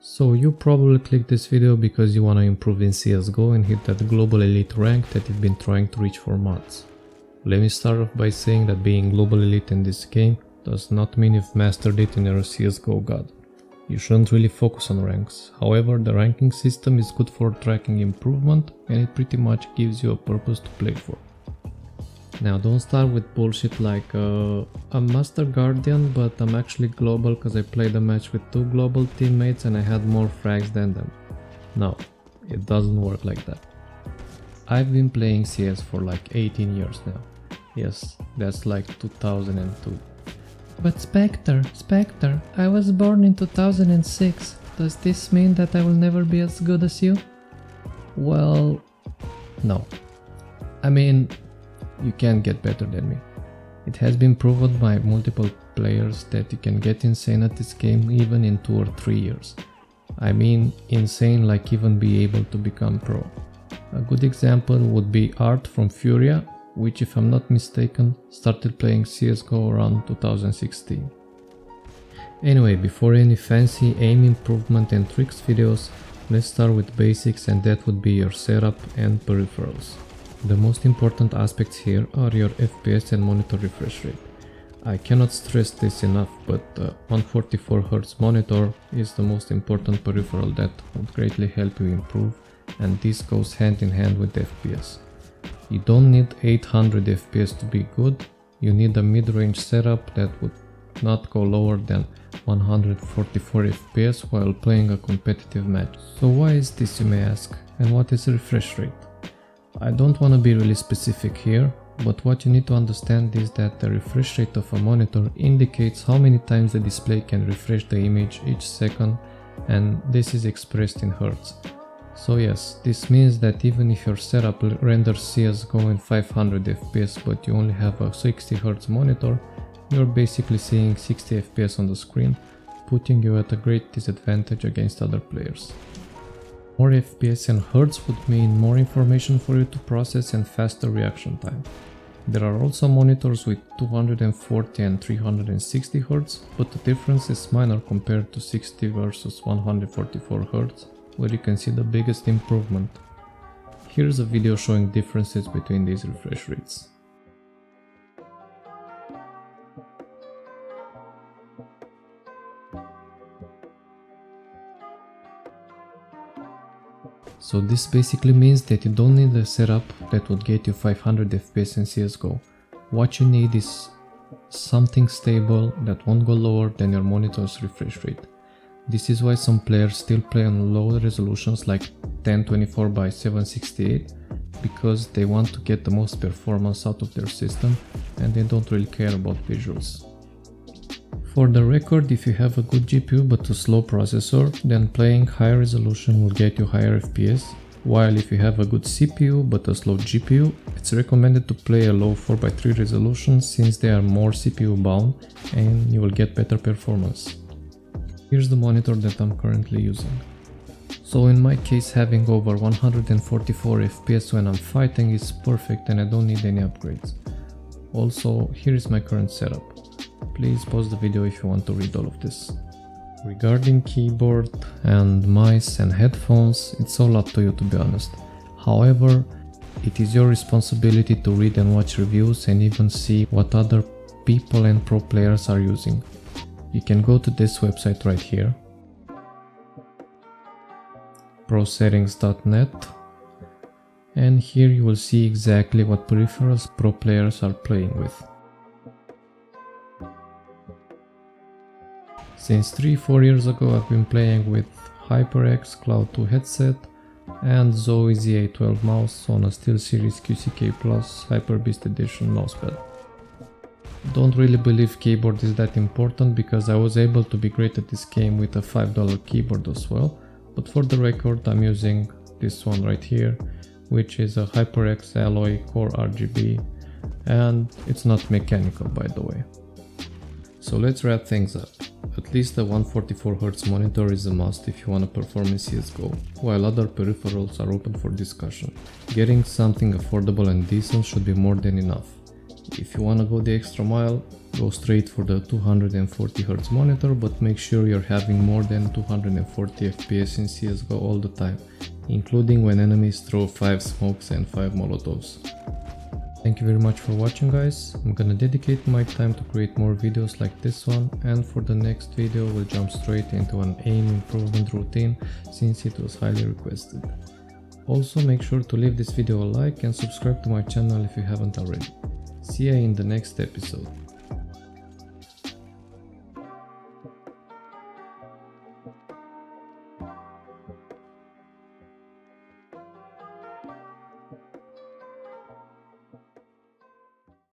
So you probably clicked this video because you want to improve in CSGO and hit that global elite rank that you've been trying to reach for months. Let me start off by saying that being global elite in this game does not mean you've mastered it and you're a CSGO god. You shouldn't really focus on ranks. However, the ranking system is good for tracking improvement and it pretty much gives you a purpose to play for. Now don't start with bullshit like I'm Master Guardian but I'm actually global because I played a match with 2 global teammates and I had more frags than them. No, it doesn't work like that. I've been playing CS for like 18 years now. Yes, that's like 2002. But Specter, I was born in 2006. Does this mean that I will never be as good as you? Well, no. I mean, you can get better than me. It has been proven by multiple players that you can get insane at this game even in 2 or 3 years. I mean insane like even be able to become pro. A good example would be Art from Furia, which if I'm not mistaken started playing CSGO around 2016. Anyway, before any fancy aim improvement and tricks videos, let's start with basics, and that would be your setup and peripherals. The most important aspects here are your FPS and monitor refresh rate. I cannot stress this enough, but 144Hz monitor is the most important peripheral that would greatly help you improve, and this goes hand in hand with FPS. You don't need 800 FPS to be good, you need a mid-range setup that would not go lower than 144 FPS while playing a competitive match. So why is this, you may ask, and what is refresh rate? I don't want to be really specific here, but what you need to understand is that the refresh rate of a monitor indicates how many times the display can refresh the image each second, and this is expressed in Hertz. So yes, this means that even if your setup renders CSGO in 500 FPS but you only have a 60Hz monitor, you're basically seeing 60 FPS on the screen, putting you at a great disadvantage against other players. More FPS and Hertz would mean more information for you to process and faster reaction time. There are also monitors with 240 and 360 Hz, but the difference is minor compared to 60 versus 144 Hz, where you can see the biggest improvement. Here's a video showing differences between these refresh rates. So this basically means that you don't need a setup that would get you 500 FPS in CSGO. What you need is something stable that won't go lower than your monitor's refresh rate. This is why some players still play on low resolutions like 1024 by 768 because they want to get the most performance out of their system and they don't really care about visuals. For the record, if you have a good GPU but a slow processor, then playing high resolution will get you higher FPS, while if you have a good CPU but a slow GPU, it's recommended to play a low 4x3 resolution since they are more CPU bound and you will get better performance. Here's the monitor that I'm currently using. So in my case, having over 144 FPS when I'm fighting is perfect and I don't need any upgrades. Also, here is my current setup. Please pause the video if you want to read all of this. Regarding keyboard and mice and headphones, it's all up to you, to be honest. However, it is your responsibility to read and watch reviews and even see what other people and pro players are using. You can go to this website right here, prosettings.net, and here you will see exactly what peripherals pro players are playing with. Since 3-4 years ago I've been playing with HyperX Cloud 2 headset and zowie ZA12 mouse on a SteelSeries QCK Plus HyperBeast Edition mousepad. Don't really believe keyboard is that important because I was able to be great at this game with a $5 keyboard as well, but for the record I'm using this one right here, which is a HyperX Alloy Core RGB, and it's not mechanical, by the way. So let's wrap things up. At least a 144Hz monitor is a must if you want to perform in CSGO, while other peripherals are open for discussion. Getting something affordable and decent should be more than enough. If you wanna go the extra mile, go straight for the 240Hz monitor, but make sure you're having more than 240 FPS in CSGO all the time, including when enemies throw 5 smokes and 5 molotovs. Thank you very much for watching, guys. I'm gonna dedicate my time to create more videos like this one, and for the next video we'll jump straight into an aim improvement routine since it was highly requested. Also make sure to leave this video a like and subscribe to my channel if you haven't already. See ya in the next episode.